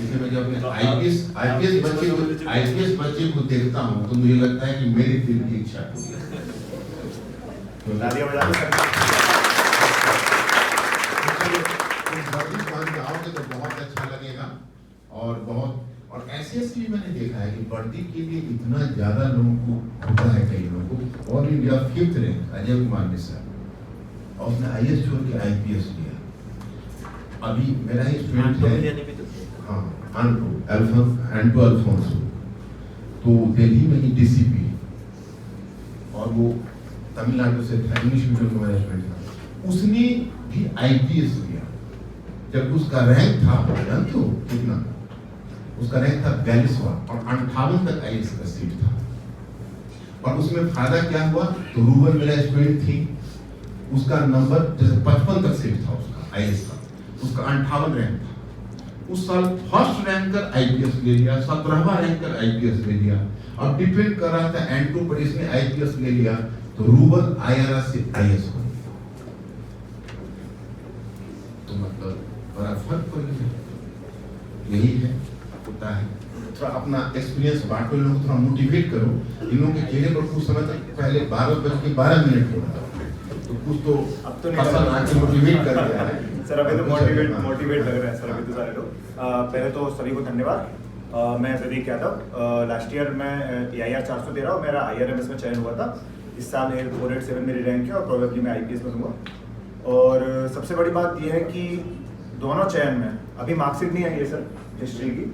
जैसे मैं जब आईपीएस बच्चे को देखता हूँ तो मुझे लगता है कि मेरे दिल की इच्छा पूरी है। तो तालियां बजा के आओगे तो बहुत अच्छा लगेगा। और ऐसे भी मैंने देखा है कि वर्दी के लिए इतना ज्यादा लोगों को होता है, कई लोगों को। All India 5th rank Ajay Kumar Mishra, और उसने आईएएस छोड़ के आईपीएस लिया। अभी मेरा ही स्टूडेंट है, हाँ, एंटो अल्फोंसो, तो दिल्ली में ही डीसीपी, और वो तमिलनाडु से था, इंग्लिश मीडियम का मैनेजमेंट था। उसने भी आईपीएस लिया। जब उसका रैंक था, जानते हो कितना? उसका रैंक था 42वां, और 58 तक आईएएस का सीट था। और उसमें फायदा क्या हुआ? तो रूबल मेरा स्टूडेंट थी, उसका नंबर जैसे 55 तक सीट था उसका आईएएस का, उसका 58 रैंक था। उस साल फर्स्ट रैंकर आईपीएस ले लिया, 17वां रैंकर आईपीएस ले लिया, और डिपेंड कर रहा था एंटो पर, इसने आईपीएस ले लिया तो रूबल आईआरएस से आईएएस हो गया। तो मतलब बड़ा फर्क पड़ गया। यही है, होता है। थोड़ा अपना एक्सपीरियंस बांटो, लोगों को थोड़ा मोटिवेट करो। इन लोगों के चेहरे पर कुछ समय तक पहले 12:12 हो रहा था, तो कुछ तो अब तो फसल आके मोटिवेट कर दिया है सर। अभी तो मोटिवेट लग रहा है सर, अभी तो सारे लोग। पहले तो सभी को धन्यवाद। मैं प्रदीप यादव, लास्ट ईयर मैं AIR 413 और मेरा IRMS में चयन हुआ था। इस साल 487 मेरी रैंक है, और प्रोबेबली मैं IPS में दूंगा। और सबसे बड़ी बात यह है कि दोनों चयन में अभी मार्कशीट नहीं आई है सर हिस्ट्री की,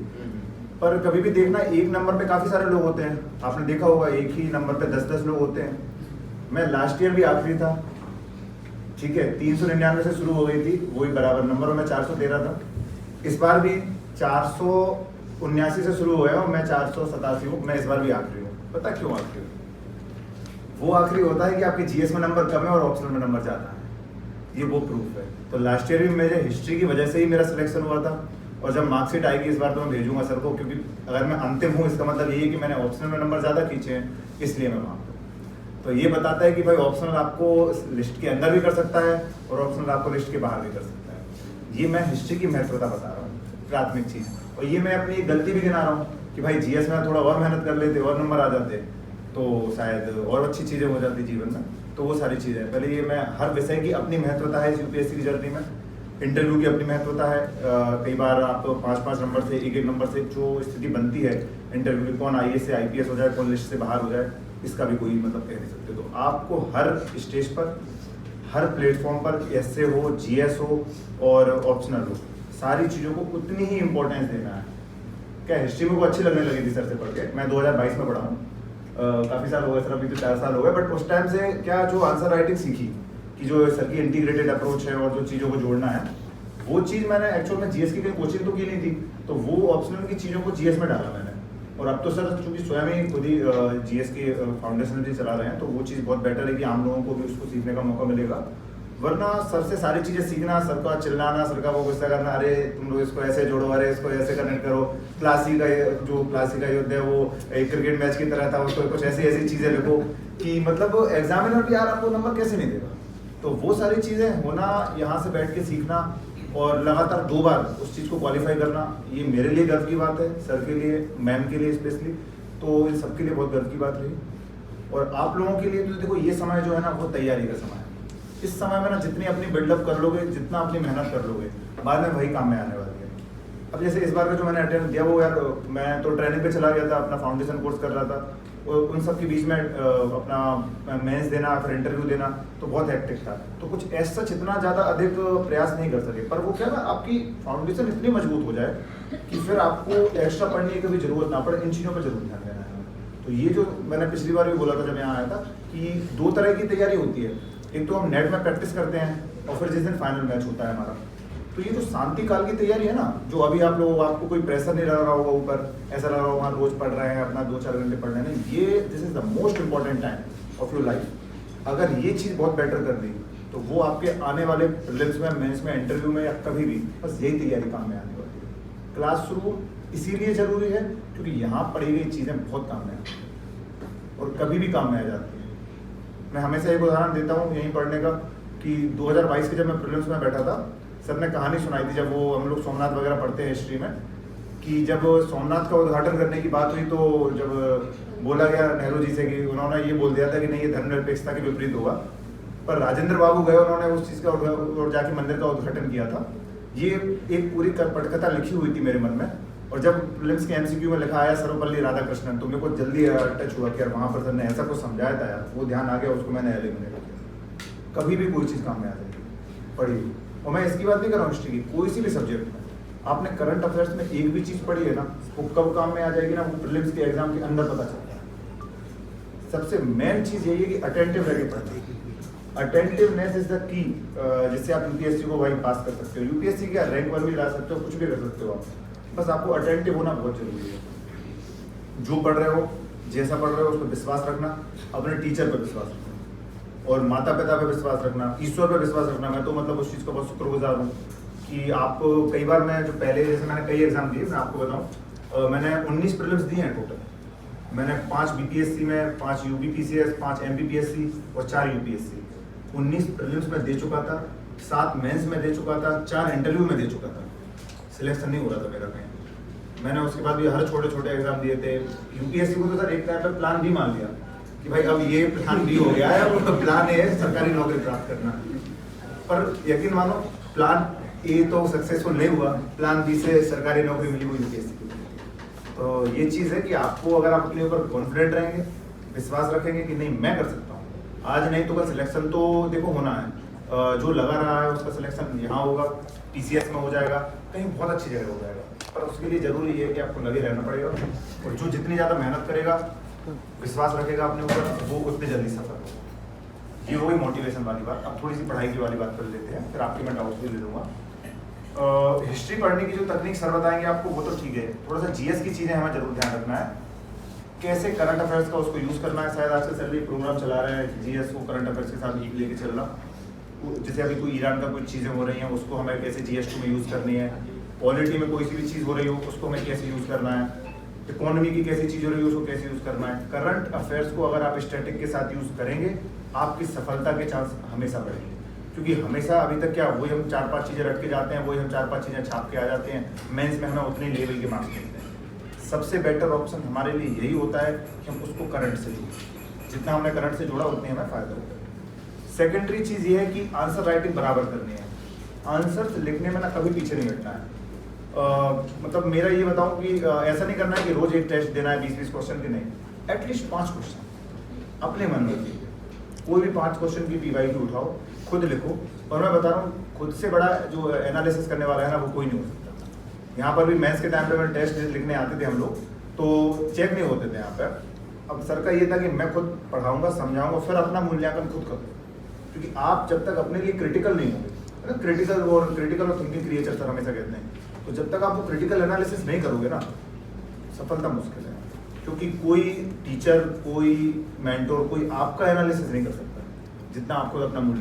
पर कभी भी देखना एक नंबर पे काफ़ी सारे लोग होते हैं। आपने देखा होगा एक ही नंबर पे 10-10 लोग होते हैं। मैं लास्ट ईयर भी आखिरी था, ठीक है, 399 से शुरू हो गई थी, वही बराबर नंबर, और मैं 413 था। इस बार भी 479 से शुरू हुआ है और मैं 487 हूँ। मैं इस बार भी आखिरी हूँ। पता क्यों आखिरी हूँ? वो आखिरी होता है कि आपके जीएस में नंबर कम है और ऑप्शनल में नंबर ज़्यादा है, ये वो प्रूफ है। तो लास्ट ईयर भी मेरे हिस्ट्री की वजह से ही मेरा सिलेक्शन हुआ था, और जब मार्कशीट आएगी इस बार तो मैं भेजूंगा सर को, क्योंकि अगर मैं अंतिम हूँ इसका मतलब यही है कि मैंने ऑप्शनल में नंबर ज़्यादा खींचे हैं, इसलिए मैं वहाँ पर। तो ये बताता है कि भाई ऑप्शनल आपको लिस्ट के अंदर भी कर सकता है और ऑप्शनल आपको लिस्ट के बाहर भी कर सकता है। ये मैं हिस्ट्री की महत्वता बता रहा हूँ, प्राथमिक चीज़। और ये मैं अपनी गलती भी गिना रहा हूँ कि भाई जीएस में थोड़ा और मेहनत कर लेते और नंबर आ जाते तो शायद और अच्छी चीज़ें हो जाती जीवन में। तो वो सारी चीज़ें, पहले ये मैं हर विषय की अपनी महत्वता है इस यूपीएससी की जर्नी में। इंटरव्यू की अपनी महत्वता है। कई बार आप 5-5 नंबर से, एक नंबर से जो स्थिति बनती है इंटरव्यू में, कौन आईएएस से आईपीएस हो जाए, कौन लिस्ट से बाहर हो जाए, इसका भी कोई मतलब कह नहीं सकते। तो आपको हर स्टेज पर, हर प्लेटफॉर्म पर, एसए हो, जीएस हो और ऑप्शनल हो, सारी चीज़ों को उतनी ही इंपॉर्टेंस देना है। क्या हिस्ट्री में को अच्छी लगने लगी थी सर से पढ़ के? मैं 2022 में पढ़ा हूँ, काफ़ी साल हो गए सर, अभी तो 4 साल हो गए। बट उस टाइम से क्या जो आंसर राइटिंग सीखी कि जो सर की इंटीग्रेटेड अप्रोच है और जो चीज़ों को जोड़ना है, वो चीज़ मैंने एक्चुअल में जीएस की कहीं कोचिंग तो की नहीं थी, तो वो ऑप्शनल की चीज़ों को जीएस में डाला मैंने। और अब तो सर चूँकि स्वयं ही खुद ही जीएस के फाउंडेशन भी चला रहे हैं, तो वो चीज़ बहुत बेटर है कि आम लोगों को भी उसको सीखने का मौका मिलेगा। वरना सर से सारी चीज़ें सीखना, सर का चिल्लाना, सर का वो गुस्सा करना, अरे तुम लोग इसको ऐसे जोड़ो, अरे इसको ऐसे कनेक्ट करो, क्लासी का युद्ध है वो एक क्रिकेट मैच की तरह था, उसको कुछ ऐसी चीज़ें लिखो कि मतलब एग्जामिनर भी यार आपको नंबर कैसे नहीं देगा। तो वो सारी चीज़ें होना, यहाँ से बैठ के सीखना और लगातार 2 बार उस चीज़ को क्वालिफाई करना, ये मेरे लिए गर्व की बात है, सर के लिए, मैम के लिए स्पेशली, तो इन सबके लिए बहुत गर्व की बात रही। और आप लोगों के लिए तो देखो ये समय जो है ना वो तैयारी का समय है। इस समय में ना जितनी अपनी बिल्डअप कर लोगे, जितना अपनी मेहनत कर लोगे, बाद में वही काम में आने वाली है। अब जैसे इस बार का जो मैंने अटेंड दिया वो यार, मैं तो ट्रेनिंग पे चला गया था, अपना फाउंडेशन कोर्स कर रहा था, और उन सब के बीच में अपना मेंस देना, फिर इंटरव्यू देना, तो बहुत हेक्टिक था। तो कुछ ऐसा इतना ज़्यादा अधिक प्रयास नहीं कर सके, पर वो क्या ना आपकी फाउंडेशन इतनी मजबूत हो जाए कि फिर आपको एक्स्ट्रा पढ़ने की कभी जरूरत ना पड़े, इन चीज़ों पर जरूर ध्यान देना है। तो ये जो मैंने पिछली बार भी बोला था जब यहाँ आया था कि 2 तरह की तैयारी होती है। एक तो हम नेट में प्रैक्टिस करते हैं और फिर जिस दिन फाइनल मैच होता है हमारा, तो ये जो शांति काल की तैयारी है ना, जो अभी आप लोग, आपको कोई प्रेशर नहीं लग रहा होगा ऊपर, ऐसा लग रहा होगा वहाँ रोज पढ़ रहे हैं, अपना 2-4 घंटे पढ़ रहे हैं, ये this is the most important time of your life. अगर ये चीज़ बहुत बेटर कर दी तो वो आपके आने वाले प्रीलिम्स में, मेंस में, इंटरव्यू में या कभी भी बस यही तैयारी काम में आने वाली है। क्लासरूम इसीलिए जरूरी है क्योंकि यहाँ पढ़ी गई चीज़ें बहुत काम में आती हैं और कभी भी काम में आ जाती हैं। मैं हमेशा एक उदाहरण देता हूँ यहीं पढ़ने का कि 2022 के जब मैं प्रीलिम्स में बैठा था, सर ने कहानी सुनाई थी, जब वो हम लोग सोमनाथ वगैरह पढ़ते हैं हिस्ट्री में, कि जब सोमनाथ का उद्घाटन करने की बात हुई तो जब बोला गया नेहरू जी से कि उन्होंने ये बोल दिया था कि नहीं ये धर्मनिरपेक्षता के विपरीत होगा, पर राजेंद्र बाबू गए, उन्होंने उस चीज़ का और जाके मंदिर का उद्घाटन किया था। ये एक पूरी पटकथा लिखी हुई थी मेरे मन में, और जब प्रीलिम्स के एमसीक्यू में लिखा आया सर्वपल्ली राधाकृष्णन, तो मेरे को जल्दी टच हुआ कि यार वहाँ पर सर ने ऐसा कुछ समझाया था यार, वो ध्यान आ गया, उसको मैंने एलिमिनेट किया। कभी भी कोई चीज़ काम में आ जाएगी पढ़ी हुई, और मैं इसकी बात नहीं कर रहा हूँ हिस्ट्री की, कोई सी भी सब्जेक्ट में आपने करंट अफेयर्स में एक भी चीज़ पढ़ी है ना, वो कब काम में आ जाएगी ना, वो प्रीलिम्स के एग्जाम के अंदर पता चलता है। सबसे मेन चीज़ यही है कि अटेंटिव रह के पढ़ते हैं। अटेंटिवनेस इज द की, जिससे आप यूपीएससी को वही पास कर सकते हो। यूपीएससी का रैंक 1 भी ला सकते हो, कुछ भी कर सकते हो आप, बस आपको अटेंटिव होना बहुत जरूरी है। जो पढ़ रहे हो, जैसा पढ़ रहे हो, उस पर विश्वास रखना, अपने टीचर पर विश्वास रखना, और माता पिता पर विश्वास रखना, ईश्वर पर विश्वास रखना। मैं तो मतलब उस चीज़ का बहुत शुक्रगुजार हूँ कि आप, कई बार मैं जो पहले, जैसे मैंने कई एग्जाम दिए, मैं आपको बताऊँ, मैंने 19 प्रीलिम्स दिए हैं टोटल। मैंने 5 बीपीएससी में, 5 यूबीपीसीएस, 5 एमपीपीएससी और 4 यूपीएससी, 19 प्रीलिम्स में दे चुका था, 7 मेंस में दे चुका था, 4 इंटरव्यू में दे चुका था। सिलेक्शन नहीं हो रहा था मेरा कहीं। मैंने उसके बाद भी हर छोटे छोटे एग्जाम दिए थे। यूपीएससी को तो सर एक टाइम पर प्लान भी मान लिया कि भाई अब ये प्लान भी हो गया है, अब प्लान ए है सरकारी नौकरी प्राप्त करना। पर यकीन मानो प्लान ए तो सक्सेसफुल नहीं हुआ, प्लान बी से सरकारी नौकरी मिली वो यूपीएससी को। तो ये चीज़ है कि आपको, अगर आप अपने ऊपर कॉन्फिडेंट रहेंगे, विश्वास रखेंगे कि नहीं मैं कर सकता हूँ, आज नहीं तो कल सिलेक्शन तो देखो होना है। जो लगा रहा है उसका सिलेक्शन यहाँ होगा, टीसीएस में हो जाएगा, कहीं बहुत अच्छी जगह हो जाएगा, पर उसके लिए ज़रूरी है कि आपको लगे रहना पड़ेगा, और जो जितनी ज़्यादा मेहनत करेगा, विश्वास रखेगा अपने ऊपर, वो उतनी जल्दी सफल होगा। ये हो गई मोटिवेशन वाली बात। अब थोड़ी सी पढ़ाई की वाली बात कर लेते हैं, फिर आपके मैं डाउट भी ले लूँगा। हिस्ट्री पढ़ने की जो तकनीक सर बताएंगे आपको वो तो ठीक है, थोड़ा सा जीएस की चीज़ें हमें जरूर ध्यान रखना है, कैसे करंट अफेयर्स का उसको यूज़ करना है। शायद आजकल सर ये प्रोग्राम चला रहे हैं जीएस को करंट अफेयर्स के साथ लेके चलना, जैसे अभी कोई ईरान का कुछ चीज़ें हो रही हैं उसको हमें कैसे जीएस में यूज़ करनी है, पॉलिटी में कोई सी भी चीज़ हो रही हो उसको हमें कैसे यूज़ करना है, इकोनॉमी की कैसी चीज़ हो रही है उसको कैसे यूज़ करना है। करंट अफेयर्स को अगर आप स्टैटिक के साथ यूज़ करेंगे, आपकी सफलता के चांस हमेशा बढ़ेंगे, क्योंकि हमेशा अभी तक क्या वही हम 4-5 चीज़ें रट के जाते हैं, वही हम 4-5 चीज़ें छाप के आ जाते हैं, मेंस में हमें उतने लेवल के मार्क्स मिलते हैं। सबसे बेटर ऑप्शन हमारे लिए यही होता है कि हम उसको करंट से जोड़ें, जितना हमने करंट से जोड़ा उतनी हमें फ़ायदा होगा। सेकेंडरी चीज़ ये है कि आंसर राइटिंग बराबर करनी है, आंसर लिखने में ना कभी पीछे नहीं हटना है। मतलब मेरा ये बताऊं कि ऐसा नहीं करना है कि रोज एक टेस्ट देना है 20-20 क्वेश्चन के, नहीं, एटलीस्ट 5 क्वेश्चन अपने मन में कीजिए, कोई भी 5 क्वेश्चन की पीवाईक्यू उठाओ, खुद लिखो, और मैं बता रहा हूँ खुद से बड़ा जो एनालिसिस करने वाला है ना वो कोई नहीं हो सकता। यहाँ पर भी मैथ्स के टाइम पे मैं टेस्ट लिखने आते थे हम लोग, तो चेक नहीं होते थे यहाँ पर। अब सर का ये था कि मैं खुद पढ़ाऊंगा, समझाऊंगा, फिर अपना मूल्यांकन खुद करूँ, क्योंकि आप जब तक अपने लिए क्रिटिकल नहीं होंगे, क्रिटिकल और थिंकिंग क्रिएचर सर हमेशा कहते हैं, तो जब तक आप वो क्रिटिकल एनालिसिस नहीं करोगे ना, सफलता मुश्किल है, क्योंकि कोई टीचर, कोई मेंटोर, कोई आपका एनालिसिस नहीं कर सकता जितना आप खुद अपना मूल्यांकन